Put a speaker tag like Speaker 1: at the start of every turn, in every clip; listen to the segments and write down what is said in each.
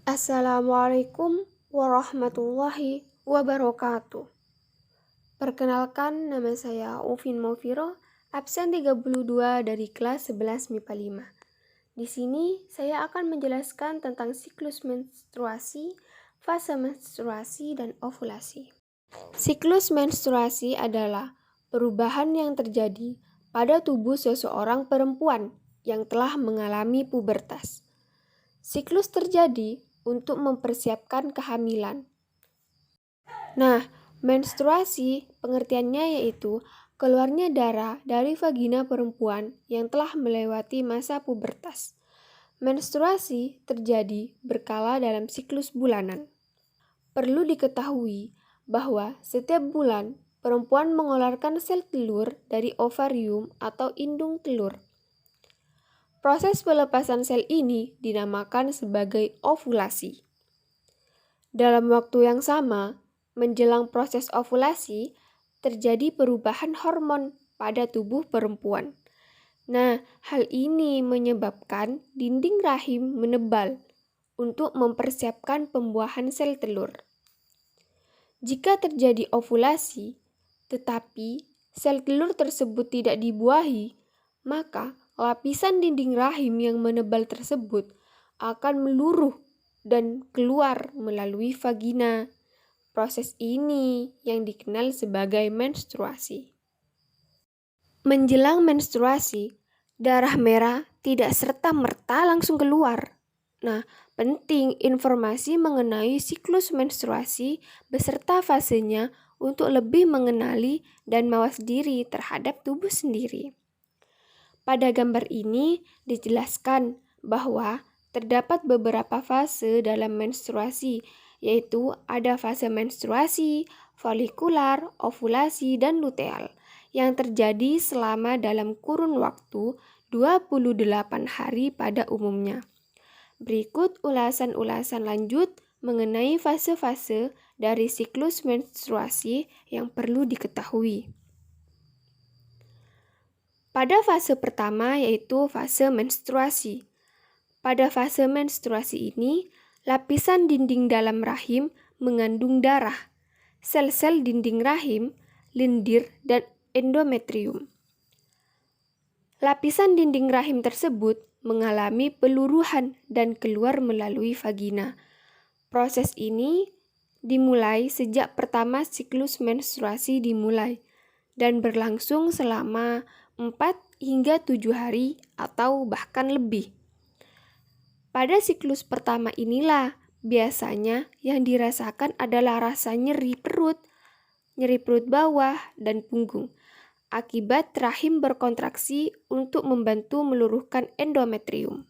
Speaker 1: Assalamualaikum warahmatullahi wabarakatuh. Perkenalkan, nama saya Ufin Maufiro, absen 32 dari kelas 11 MIPA 5. Di sini saya akan menjelaskan tentang siklus menstruasi, fase menstruasi, dan ovulasi. Siklus menstruasi adalah perubahan yang terjadi pada tubuh seseorang perempuan yang telah mengalami pubertas. Siklus terjadi untuk mempersiapkan kehamilan. Nah, menstruasi pengertiannya yaitu keluarnya darah dari vagina perempuan yang telah melewati masa pubertas. Menstruasi terjadi berkala dalam siklus bulanan. Perlu diketahui bahwa setiap bulan perempuan mengeluarkan sel telur dari ovarium atau indung telur. Proses pelepasan sel ini dinamakan sebagai ovulasi. Dalam waktu yang sama, menjelang proses ovulasi, terjadi perubahan hormon pada tubuh perempuan. Nah, hal ini menyebabkan dinding rahim menebal untuk mempersiapkan pembuahan sel telur. Jika terjadi ovulasi, tetapi sel telur tersebut tidak dibuahi, maka lapisan dinding rahim yang menebal tersebut akan meluruh dan keluar melalui vagina. Proses ini yang dikenal sebagai menstruasi. Menjelang menstruasi, darah merah tidak serta-merta langsung keluar. Nah, penting informasi mengenai siklus menstruasi beserta fasenya untuk lebih mengenali dan mawas diri terhadap tubuh sendiri. Pada gambar ini dijelaskan bahwa terdapat beberapa fase dalam menstruasi, yaitu ada fase menstruasi, folikular, ovulasi, dan luteal, yang terjadi selama dalam kurun waktu 28 hari pada umumnya. Berikut ulasan-ulasan lanjut mengenai fase-fase dari siklus menstruasi yang perlu diketahui. Pada fase pertama yaitu fase menstruasi. Pada fase menstruasi ini, lapisan dinding dalam rahim mengandung darah, sel-sel dinding rahim, lendir, dan endometrium. Lapisan dinding rahim tersebut mengalami peluruhan dan keluar melalui vagina. Proses ini dimulai sejak pertama siklus menstruasi dimulai dan berlangsung selama 4 hingga 7 hari atau bahkan lebih. Pada siklus pertama inilah biasanya yang dirasakan adalah rasa nyeri perut bawah, dan punggung akibat rahim berkontraksi untuk membantu meluruhkan endometrium.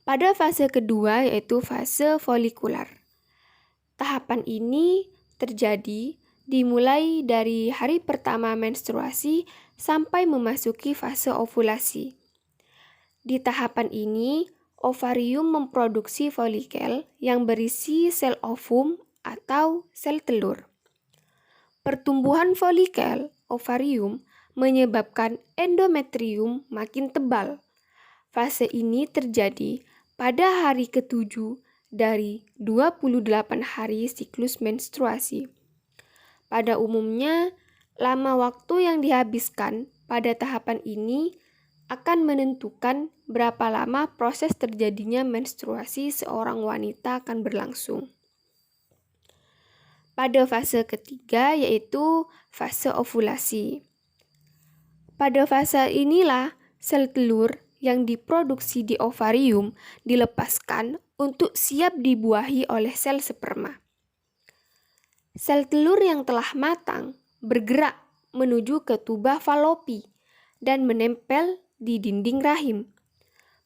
Speaker 1: Pada fase kedua yaitu fase folikular. Tahapan ini terjadi dimulai dari hari pertama menstruasi sampai memasuki fase ovulasi. Di tahapan ini, ovarium memproduksi folikel yang berisi sel ovum atau sel telur. Pertumbuhan folikel ovarium menyebabkan endometrium makin tebal. Fase ini terjadi pada hari ke-7 dari 28 hari siklus menstruasi. Pada umumnya, lama waktu yang dihabiskan pada tahapan ini akan menentukan berapa lama proses terjadinya menstruasi seorang wanita akan berlangsung. Pada fase ketiga yaitu fase ovulasi. Pada fase inilah sel telur yang diproduksi di ovarium dilepaskan untuk siap dibuahi oleh sel sperma. Sel telur yang telah matang bergerak menuju ke tuba falopi dan menempel di dinding rahim.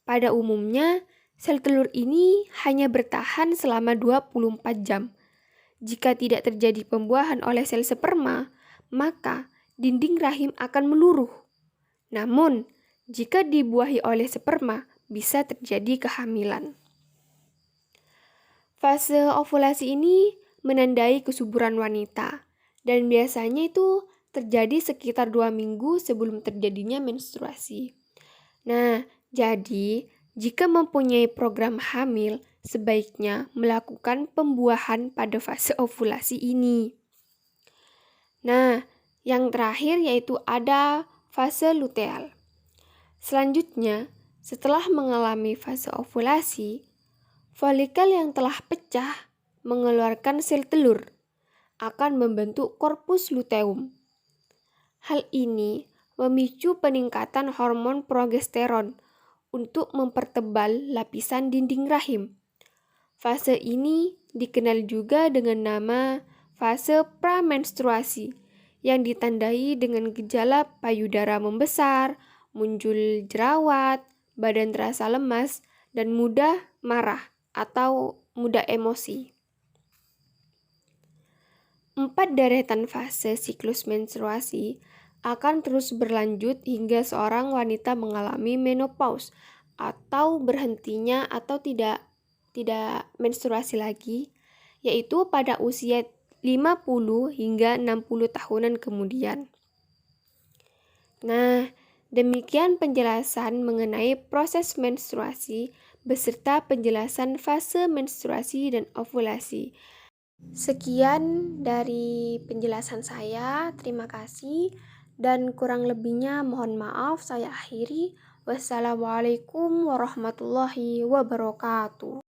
Speaker 1: Pada umumnya, sel telur ini hanya bertahan selama 24 jam. Jika tidak terjadi pembuahan oleh sel sperma, maka dinding rahim akan meluruh. Namun, jika dibuahi oleh sperma, bisa terjadi kehamilan. Fase ovulasi ini menandai kesuburan wanita, dan biasanya itu terjadi sekitar 2 minggu sebelum terjadinya menstruasi. Nah, jadi Jika mempunyai program hamil, sebaiknya melakukan pembuahan pada fase ovulasi ini. Nah, yang terakhir yaitu ada fase luteal. Selanjutnya, setelah mengalami fase ovulasi, folikel yang telah pecah mengeluarkan sel telur akan membentuk korpus luteum. Hal ini memicu peningkatan hormon progesteron untuk mempertebal lapisan dinding rahim. Fase ini dikenal juga dengan nama fase pramenstruasi yang ditandai dengan gejala payudara membesar, muncul jerawat, badan terasa lemas, dan mudah marah atau mudah emosi. 4 deretan fase siklus menstruasi akan terus berlanjut hingga seorang wanita mengalami menopause atau berhentinya atau tidak menstruasi lagi, yaitu pada usia 50 hingga 60 tahunan kemudian. Nah, demikian penjelasan mengenai proses menstruasi beserta penjelasan fase menstruasi dan ovulasi. Sekian dari penjelasan saya, terima kasih, dan kurang lebihnya mohon maaf saya akhiri. Wassalamualaikum warahmatullahi wabarakatuh.